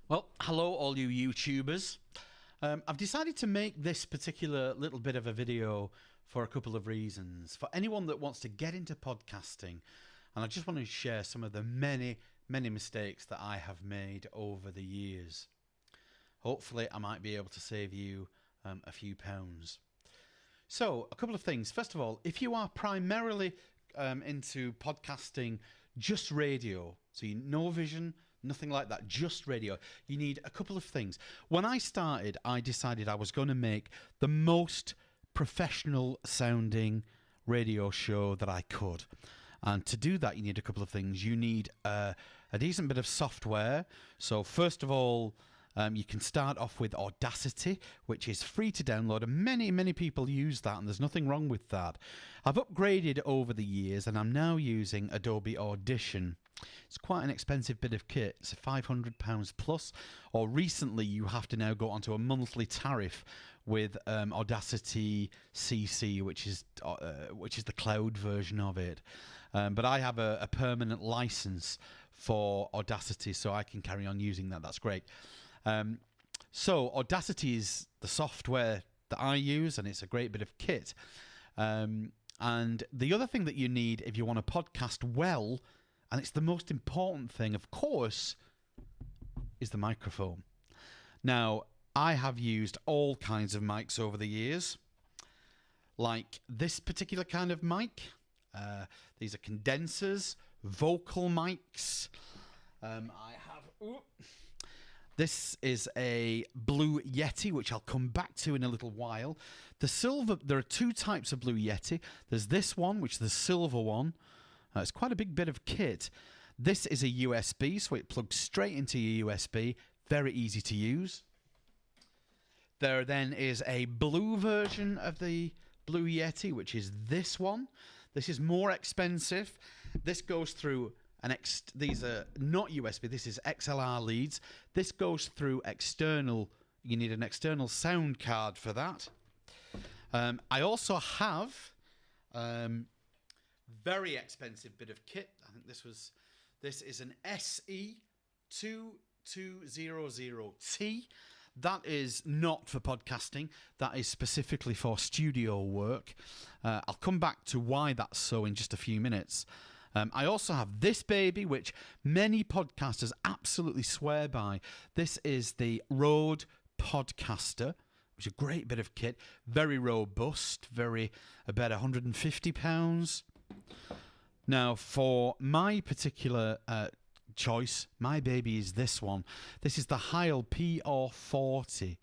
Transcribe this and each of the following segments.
Well, hello, all you YouTubers. I've decided to make this particular little bit of a video for a couple of reasons. For anyone that wants to get into podcasting, and I just want to share some of the many mistakes that I have made over the years. Hopefully, I might be able to save you a few pounds. So, a couple of things. First of all, if you are primarily into podcasting, just radio, so no vision, nothing like that, just radio, you need a couple of things. When I started, I decided I was going to make the most professional sounding radio show that I could. And to do that, you need a couple of things. You need a decent bit of software. So first of all, you can start off with Audacity, which is free to download, and many people use that, and there's nothing wrong with that. I've upgraded over the years, and I'm now using Adobe Audition. It's quite an expensive bit of kit. It's £500 plus, or recently you have to now go onto a monthly tariff with Audacity CC, which is the cloud version of it. But I have a permanent license for Audacity, so I can carry on using that. That's great. So Audacity is the software that I use, and it's a great bit of kit. And the other thing that you need if you want to podcast well, and it's the most important thing, of course, is the microphone. Now, I have used all kinds of mics over the years, like this particular kind of mic. These are condensers, vocal mics. This is a Blue Yeti, which I'll come back to in a little while. There are two types of Blue Yeti. There's this one, which is the silver one. It's quite a big bit of kit. This is a USB, so it plugs straight into your USB. Very easy to use. There then is a blue version of the Blue Yeti, which is this one. This is more expensive. This goes through these are not USB, this is XLR leads. This goes through external, you need an external sound card for that. I also have very expensive bit of kit. I think this is an SE2200T. That is not for podcasting. That is specifically for studio work. I'll come back to why that's so in just a few minutes. I also have this baby, which many podcasters absolutely swear by. This is the Rode Podcaster, which is a great bit of kit. Very robust, about £150. Now, for my particular choice, my baby is this one. This is the Heil PR40.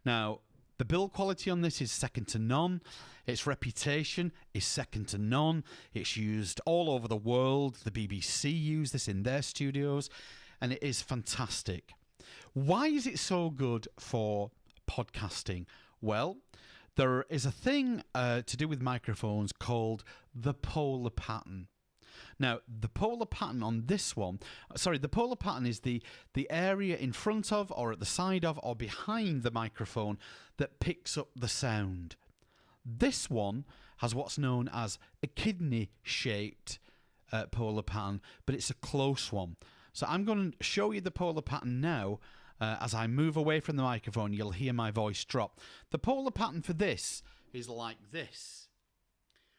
Now, the build quality on this is second to none. Its reputation is second to none. It's used all over the world. The BBC use this in their studios, and it is fantastic. Why is it so good for podcasting? Well, there is a thing to do with microphones called the polar pattern. Now, the polar pattern on this one, the polar pattern is the area in front of or at the side of or behind the microphone that picks up the sound. This one has what's known as a kidney-shaped polar pattern, but it's a close one. So I'm going to show you the polar pattern now. As I move away from the microphone, you'll hear my voice drop. The polar pattern for this is like this.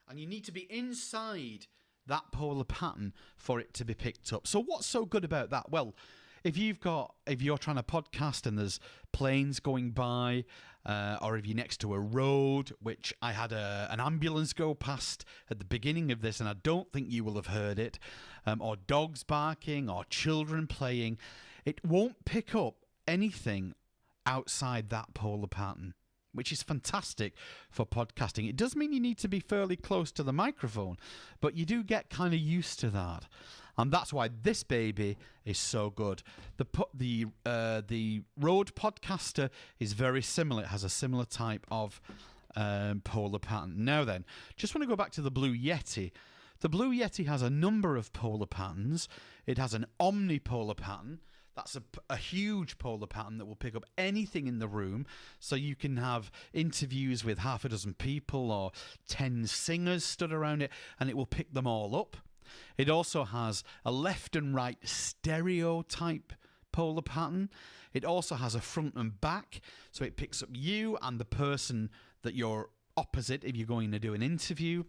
And you need to be inside that polar pattern for it to be picked up. So what's so good about that? Well, if you're trying to podcast and there's planes going by, or if you're next to a road, which I had an ambulance go past at the beginning of this, and I don't think you will have heard it, or dogs barking or children playing, it won't pick up anything outside that polar pattern, which is fantastic for podcasting. It does mean you need to be fairly close to the microphone, but you do get kind of used to that. And that's why this baby is so good. The Rode Podcaster is very similar. It has a similar type of polar pattern. Now then, just want to go back to the Blue Yeti. The Blue Yeti has a number of polar patterns. It has an omnipolar pattern. That's a huge polar pattern that will pick up anything in the room. So you can have interviews with half a dozen people or 10 singers stood around it, and it will pick them all up. It also has a left and right stereo type polar pattern. It also has a front and back, so it picks up you and the person that you're opposite if you're going to do an interview.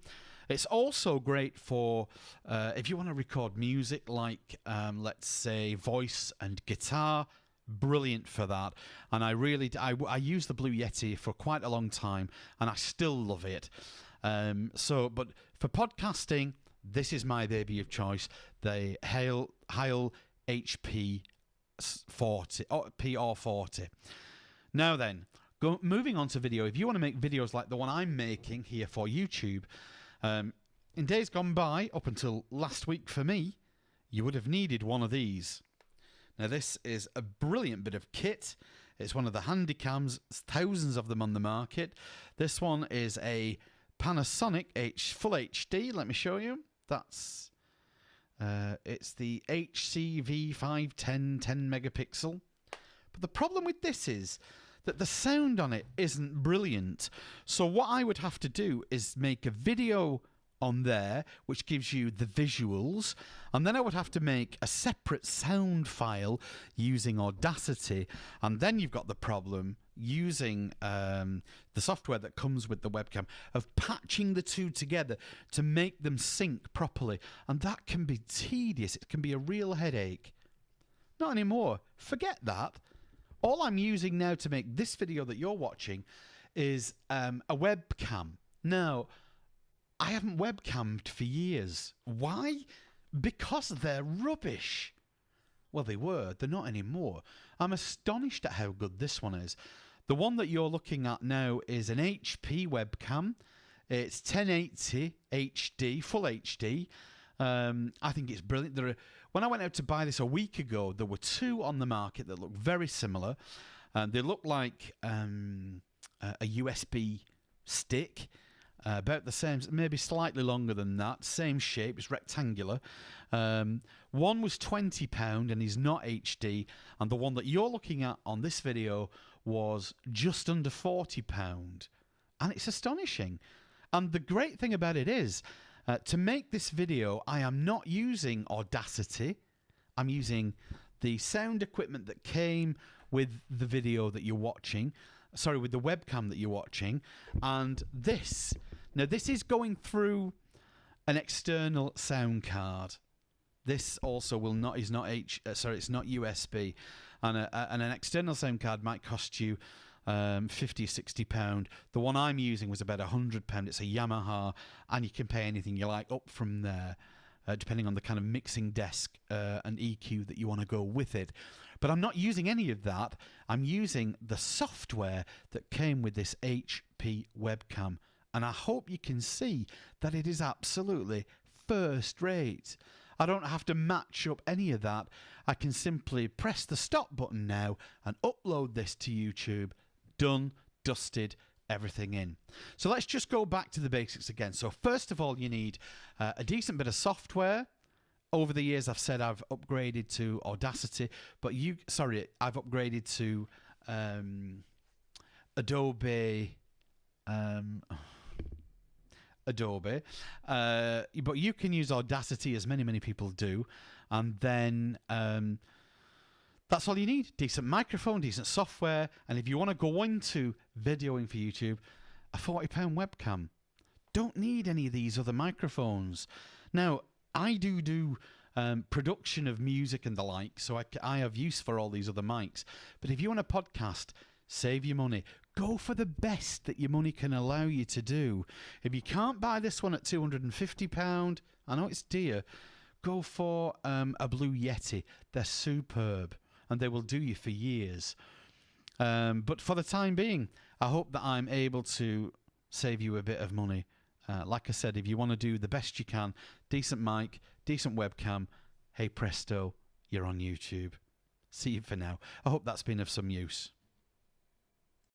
It's also great for if you want to record music like, let's say, voice and guitar. Brilliant for that. And I used the Blue Yeti for quite a long time, and I still love it. But for podcasting, this is my baby of choice, the Heil HP 40 or PR40. Now then, moving on to video. If you want to make videos like the one I'm making here for YouTube, in days gone by, up until last week for me, you would have needed one of these. Now this is a brilliant bit of kit. It's one of the Handycams. There's thousands of them on the market. This one is a Panasonic Full HD. Let me show you. That's it's the HCV510 10 megapixel. But the problem with this is that the sound on it isn't brilliant. So what I would have to do is make a video on there which gives you the visuals, and then I would have to make a separate sound file using Audacity, and then you've got the problem using the software that comes with the webcam of patching the two together to make them sync properly, and that can be tedious. It can be a real headache. Not anymore. Forget that. All I'm using now to make this video that you're watching is a webcam. Now, I haven't webcammed for years. Why? Because they're rubbish. Well, they were. They're not anymore. I'm astonished at how good this one is. The one that you're looking at now is an HP webcam. It's 1080 HD, full HD. I think it's brilliant. When I went out to buy this a week ago, there were two on the market that looked very similar. They look like a USB stick. About the same, maybe slightly longer than that. Same shape, it's rectangular. One was £20 and is not HD, and the one that you're looking at on this video was just under £40, and it's astonishing. And the great thing about it is, to make this video, I am not using Audacity. I'm using the sound equipment that came with the video that you're watching. Sorry, with the webcam that you're watching. And this, now this is going through an external sound card. This also it's not USB, and an external sound card might cost you £50 or £60. The one I'm using was about £100. It's a Yamaha, and you can pay anything you like up from there, depending on the kind of mixing desk and EQ that you want to go with it. But I'm not using any of that. I'm using the software that came with this HP webcam, and I hope you can see that it is absolutely first rate. I don't have to match up any of that. I can simply press the stop button now and upload this to YouTube. Done, dusted, everything in. So let's just go back to the basics again. So first of all, you need a decent bit of software. Over the years, I've said I've upgraded to Audacity, but I've upgraded to Adobe. But you can use Audacity, as many people do, and then that's all you need. Decent microphone, decent software, and if you want to go into videoing for YouTube, a £40 webcam. Don't need any of these other microphones. Now, I do production of music and the like, so I have use for all these other mics. But if you want a podcast, save your money. Go for the best that your money can allow you to do. If you can't buy this one at £250, I know it's dear, go for a Blue Yeti. They're superb, and they will do you for years. But for the time being, I hope that I'm able to save you a bit of money. Like I said, if you want to do the best you can, decent mic, decent webcam, hey presto, you're on YouTube. See you for now. I hope that's been of some use.